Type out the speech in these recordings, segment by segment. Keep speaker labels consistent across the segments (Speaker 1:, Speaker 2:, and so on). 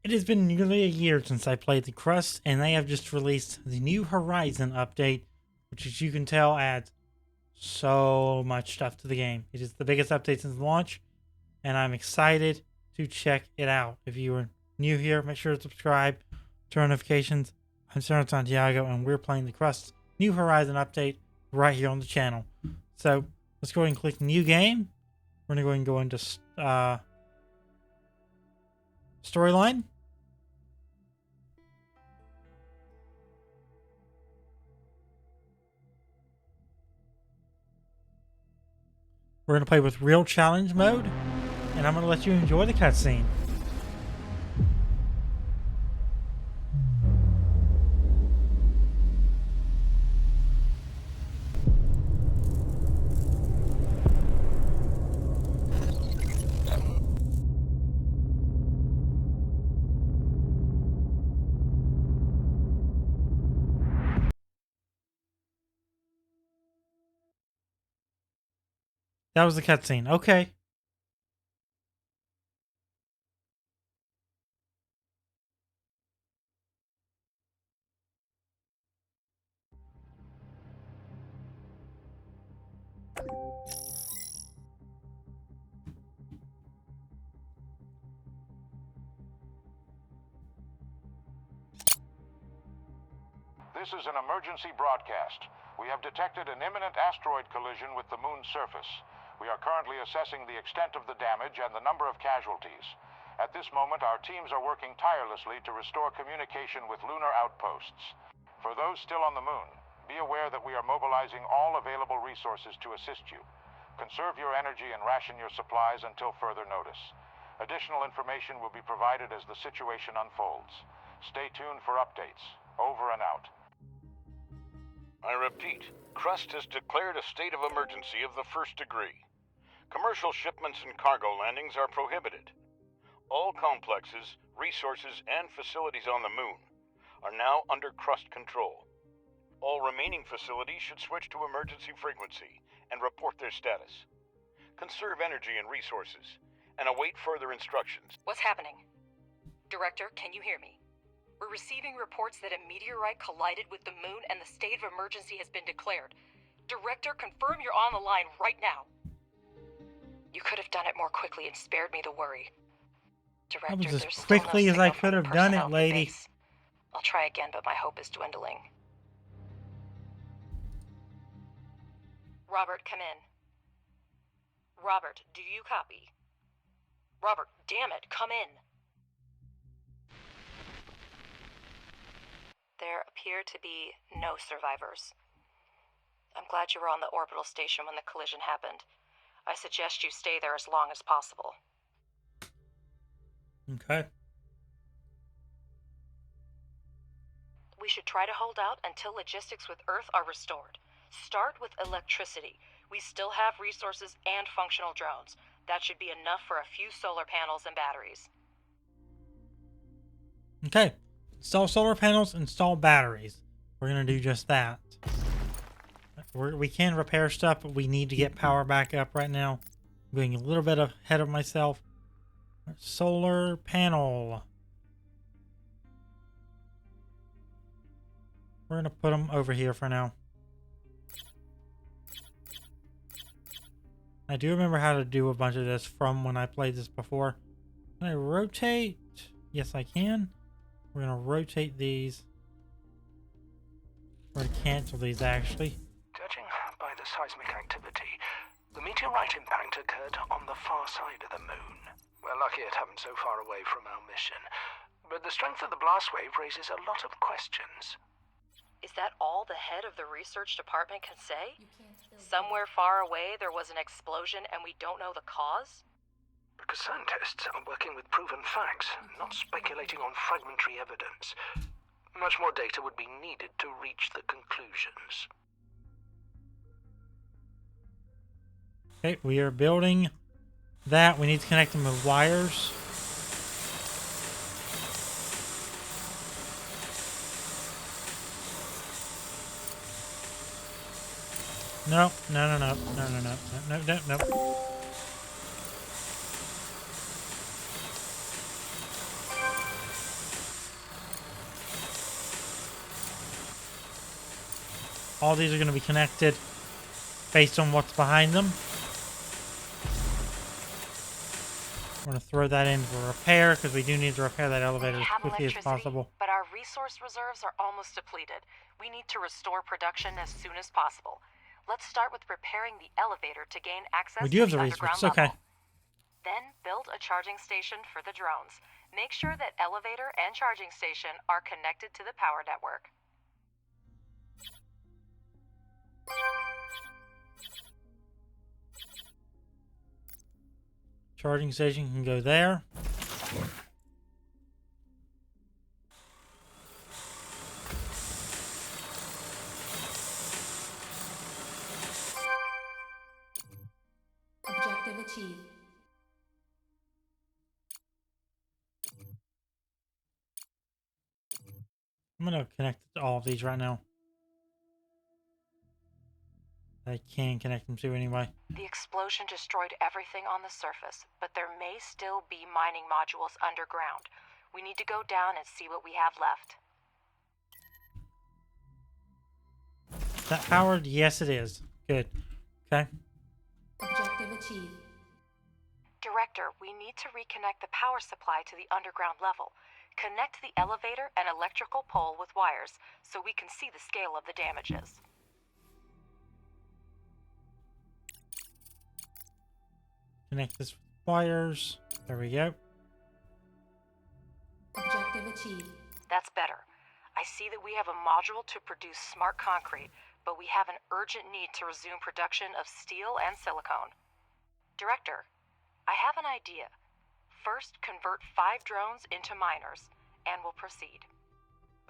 Speaker 1: It has been nearly a year since I played the Crust, and they have just released the New Horizon update, which, as you can tell, adds so much stuff to the game. It is the biggest update since launch, and I'm excited to check it out. If you are new here, make sure to subscribe, turn on notifications. I'm Seren Santiago, and we're playing the Crust New Horizon update right here on the channel. So let's go ahead and click New Game. We're going to go into Storyline. We're going to play with Real Challenge mode, and I'm going to let you enjoy the cutscene. That was the cutscene. Okay.
Speaker 2: This is an emergency broadcast. We have detected an imminent asteroid collision with the moon's surface. We are currently assessing the extent of the damage and the number of casualties. At this moment, our teams are working tirelessly to restore communication with lunar outposts. For those still on the moon, be aware that we are mobilizing all available resources to assist you. Conserve your energy and ration your supplies until further notice. Additional information will be provided as the situation unfolds. Stay tuned for updates. Over and out.
Speaker 3: I repeat, Crust has declared a state of emergency of the first degree. Commercial shipments and cargo landings are prohibited. All complexes, resources, and facilities on the moon are now under Crust control. All remaining facilities should switch to emergency frequency and report their status. Conserve energy and resources, and await further instructions.
Speaker 4: What's happening? Director, can you hear me? We're receiving reports that a meteorite collided with the moon and the state of emergency has been declared. Director, confirm you're on the line right now. You could have done it more quickly and spared me the worry. Director,
Speaker 1: That was as
Speaker 4: there's
Speaker 1: quickly
Speaker 4: still no
Speaker 1: as I
Speaker 4: signal
Speaker 1: could
Speaker 4: from
Speaker 1: have done
Speaker 4: personnel
Speaker 1: it,
Speaker 4: at the
Speaker 1: lady.
Speaker 4: base. I'll try again, but my hope is dwindling. Robert, come in. Robert, do you copy? Robert, damn it, come in. There appear to be no survivors. I'm glad you were on the orbital station when the collision happened. I suggest you stay there as long as possible.
Speaker 1: Okay.
Speaker 4: We should try to hold out until logistics with Earth are restored. Start with electricity. We still have resources and functional drones. That should be enough for a few solar panels and batteries.
Speaker 1: Okay. Install solar panels, install batteries. We're going to do just that. We can repair stuff, but we need to get power back up right now. I'm going a little bit ahead of myself. Solar panel. We're going to put them over here for now. I do remember how to do a bunch of this from when I played this before. Can I rotate? Yes, I can. We're going to rotate these. We're going to cancel these, actually.
Speaker 5: Judging by the seismic activity, the meteorite impact occurred on the far side of the moon. We're lucky it happened so far away from our mission, but the strength of the blast wave raises a lot of questions.
Speaker 4: Is that all the head of the research department can say? Somewhere far away there was an explosion and we don't know the cause?
Speaker 5: Because scientists are working with proven facts, not speculating on fragmentary evidence. Much more data would be needed to reach the conclusions.
Speaker 1: Okay, we are building that. We need to connect them with wires. No, no, no, no, no, no, no, no, no, no, no. all these are going to be connected based on what's behind them. We're going to throw that in for repair because we do need to repair that elevator as quickly as possible.
Speaker 4: But our resource reserves are almost depleted. We need to restore production as soon as possible. Let's start with repairing the elevator to gain access
Speaker 1: We do
Speaker 4: to
Speaker 1: have
Speaker 4: the
Speaker 1: the
Speaker 4: underground
Speaker 1: resources. Okay.
Speaker 4: level. Then build a charging station for the drones. Make sure that elevator and charging station are connected to the power network.
Speaker 1: Charging station can go there.
Speaker 6: Objective achieved.
Speaker 1: I'm going to connect all of these right now. I can connect them to anyway.
Speaker 4: The explosion destroyed everything on the surface, but there may still be mining modules underground. We need to go down and see what we have left.
Speaker 1: Is that powered? Yes, it is. Good. Okay.
Speaker 6: Objective achieved.
Speaker 4: Director, we need to reconnect the power supply to the underground level. Connect the elevator and electrical pole with wires so we can see the scale of the damages.
Speaker 1: Connect this with wires. There we go.
Speaker 6: Objective achieved.
Speaker 4: That's better. I see that we have a module to produce smart concrete, but we have an urgent need to resume production of steel and silicone. Director, I have an idea. First, convert 5 drones into miners, and we'll proceed.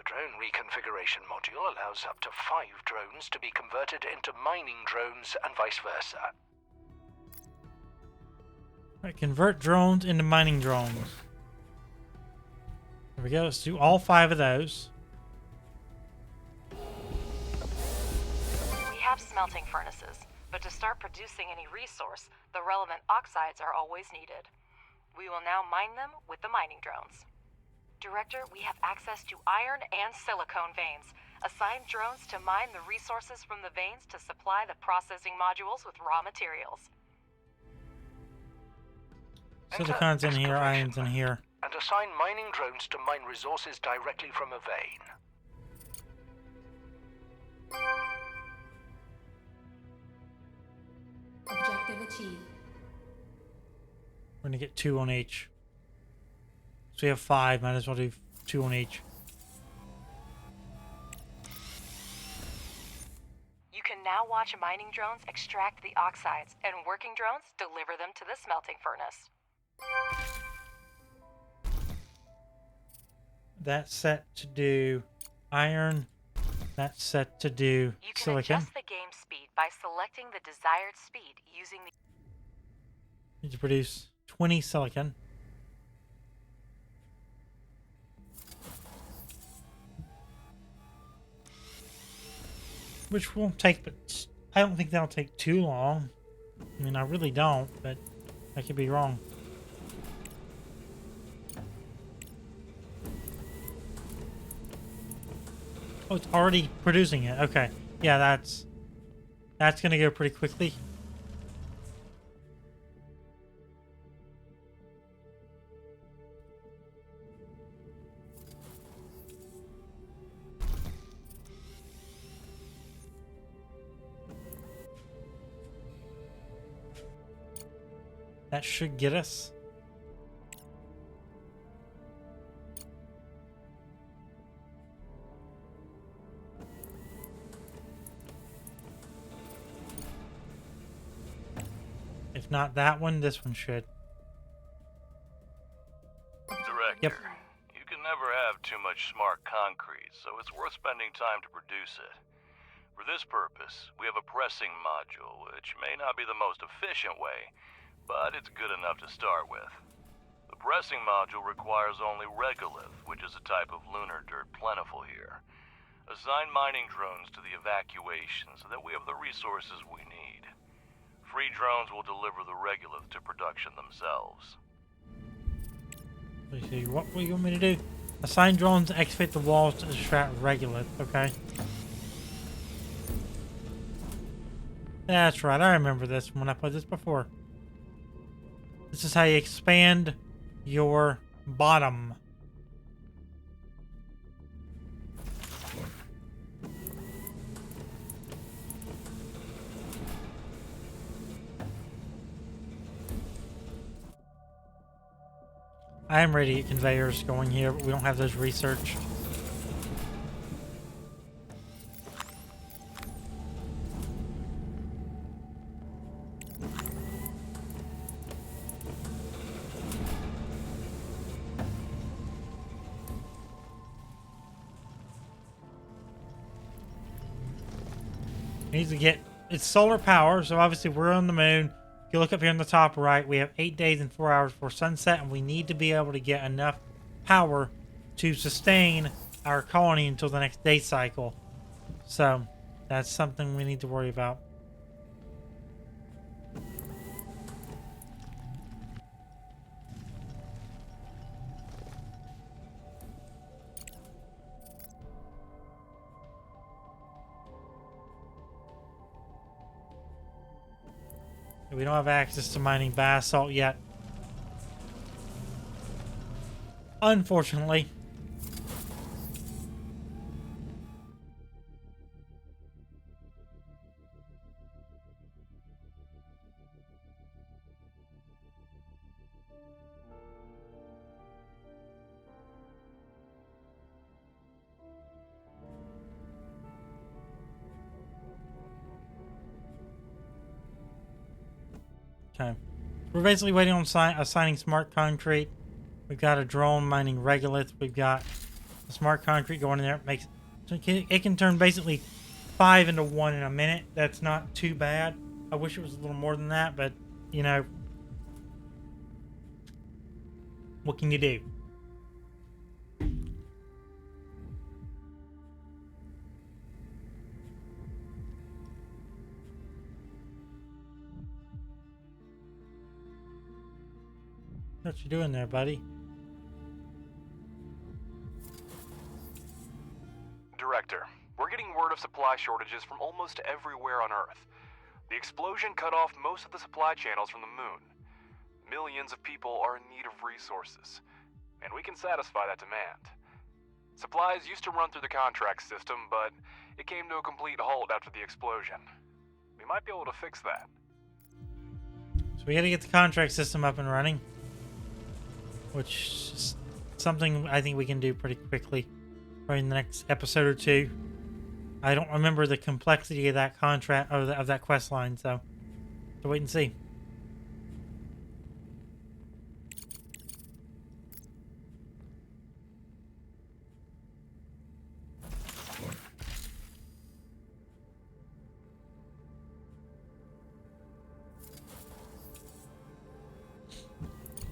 Speaker 5: The drone reconfiguration module allows up to 5 drones to be converted into mining drones and vice versa.
Speaker 1: Right, convert drones into mining drones. There we go. Let's do all 5 of those.
Speaker 4: We have smelting furnaces, but to start producing any resource, the relevant oxides are always needed. We will now mine them with the mining drones. Director, we have access to iron and silicone veins. Assign drones to mine the resources from the veins to supply the processing modules with raw materials.
Speaker 1: Silicon's in here, iron's in here.
Speaker 5: And assign mining drones to mine resources directly from a vein.
Speaker 6: Objective achieved.
Speaker 1: We're gonna get 2 on each. So we have 5, might as well do 2 on each.
Speaker 4: You can now watch mining drones extract the oxides, and working drones deliver them to the smelting furnace.
Speaker 1: That's set to do iron. That's set to do
Speaker 4: You can
Speaker 1: silicon.
Speaker 4: adjust the game speed by selecting the desired speed using the...
Speaker 1: Need to produce 20 silicon. Which won't take, but I don't think that'll take too long. I mean, I really don't, but I could be wrong. Oh, it's already producing it. Okay. Yeah, that's gonna go pretty quickly. That should get us. If not that one, this one should.
Speaker 3: Director,
Speaker 1: Yep.
Speaker 3: you can never have too much smart concrete, so it's worth spending time to produce it. For this purpose, we have a pressing module, which may not be the most efficient way, but it's good enough to start with. The pressing module requires only regolith, which is a type of lunar dirt plentiful here. Assign mining drones to the evacuation so that we have the resources we need. Free drones will deliver the regolith to production themselves.
Speaker 1: Let's see, what do you want me to do? Assign drones to excavate the walls to extract regolith. Okay. That's right, I remember this when I played this before. This is how you expand your bottom. I am ready to get conveyors going here, but we don't have those researched. Needs to get it's solar power, so obviously we're on the moon. If you look up here in the top right, we have 8 days and 4 hours for sunset, and we need to be able to get enough power to sustain our colony until the next day cycle. So that's something we need to worry about. We don't have access to mining basalt yet. Unfortunately. Okay. We're basically waiting on assigning smart concrete. We've got a drone mining regolith. We've got the smart concrete going in there. It can turn basically 5 into 1 in a minute. That's not too bad. I wish it was a little more than that, but you know, what can you do? What you doing there, buddy?
Speaker 7: Director, we're getting word of supply shortages from almost everywhere on Earth. The explosion cut off most of the supply channels from the moon. Millions of people are in need of resources, and we can satisfy that demand. Supplies used to run through the contract system, but it came to a complete halt after the explosion. We might be able to fix that.
Speaker 1: So we gotta get the contract system up and running, which is something I think we can do pretty quickly, probably in the next episode or two. I don't remember the complexity of that contract of that quest line, so wait and see.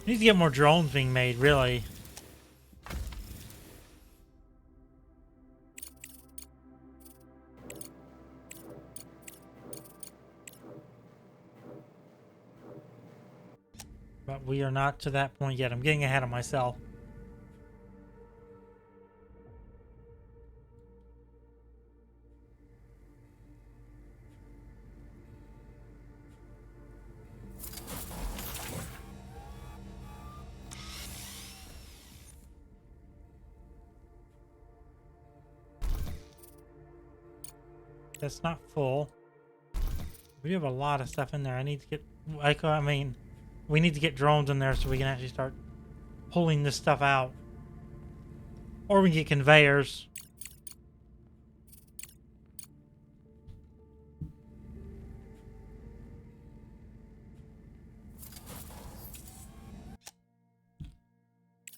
Speaker 1: We need to get more drones being made, really. But we are not to that point yet. I'm getting ahead of myself. That's not full. We have a lot of stuff in there. I need to get, we need to get drones in there so we can actually start pulling this stuff out. Or we can get conveyors.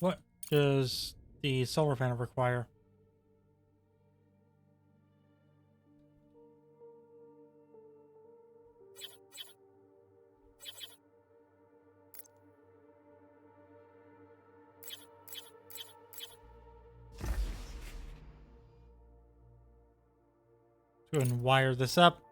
Speaker 1: What does the solar panel require? Go ahead and wire this up.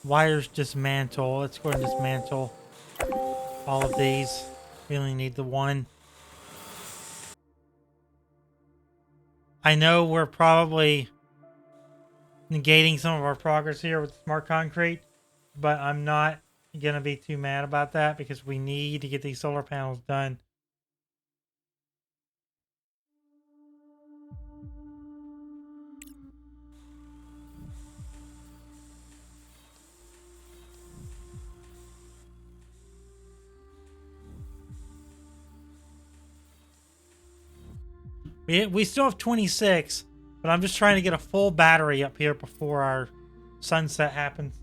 Speaker 1: Wires dismantle. Let's go ahead and dismantle all of these. We only need the one. I know we're probably negating some of our progress here with smart concrete, but I'm not going to be too mad about that because we need to get these solar panels done. We still have 26, but I'm just trying to get a full battery up here before our sunset happens.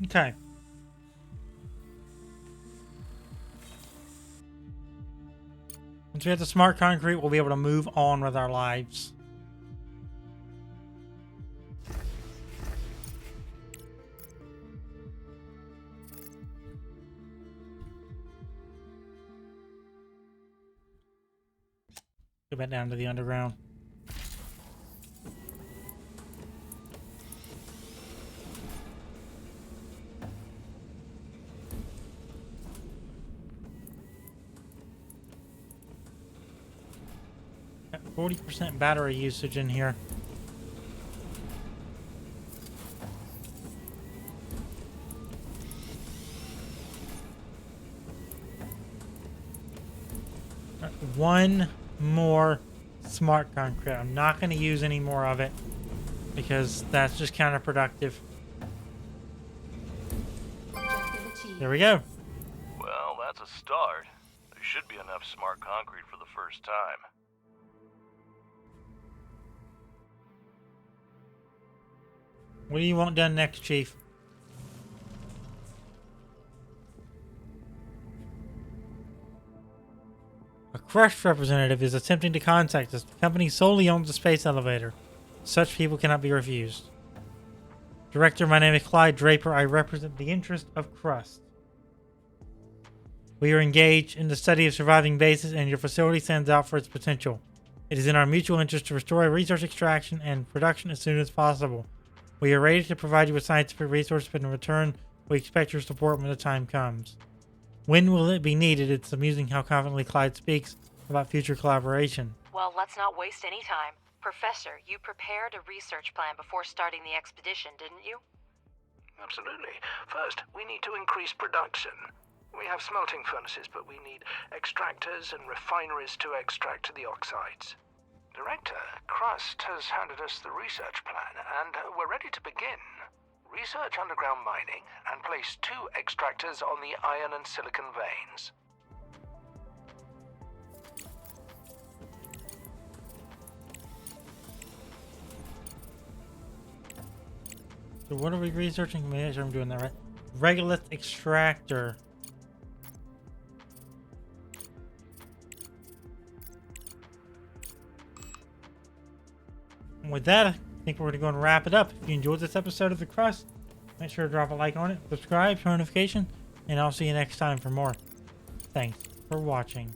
Speaker 1: Okay. Once we have the smart concrete, we'll be able to move on with our lives. Go back down to the underground. Got 40% battery usage in here. One more smart concrete. I'm not going to use any more of it because that's just counterproductive.
Speaker 6: Objective achieved.
Speaker 1: There we go.
Speaker 8: Well, that's a start. There should be enough smart concrete for the first time.
Speaker 1: What do you want done next, Chief? A Crust representative is attempting to contact us. The company solely owns the space elevator. Such people cannot be refused. Director, my name is Clyde Draper. I represent the interest of Crust. We are engaged in the study of surviving bases, and your facility stands out for its potential. It is in our mutual interest to restore resource extraction and production as soon as possible. We are ready to provide you with scientific resources, but in return, we expect your support when the time comes. When will it be needed? It's amusing how confidently Clyde speaks about future collaboration.
Speaker 4: Well, let's not waste any time. Professor, you prepared a research plan before starting the expedition, didn't you?
Speaker 5: Absolutely. First, we need to increase production. We have smelting furnaces, but we need extractors and refineries to extract the oxides. Director, Crust has handed us the research plan, and we're ready to begin. Research underground mining and place 2 extractors on the iron and silicon veins.
Speaker 1: So what are we researching? Make sure I'm doing that right. Regolith extractor. And with that, I think we're going to go and wrap it up. If you enjoyed this episode of The Crust, make sure to drop a like on it, subscribe, turn notification, and I'll see you next time for more. Thanks for watching.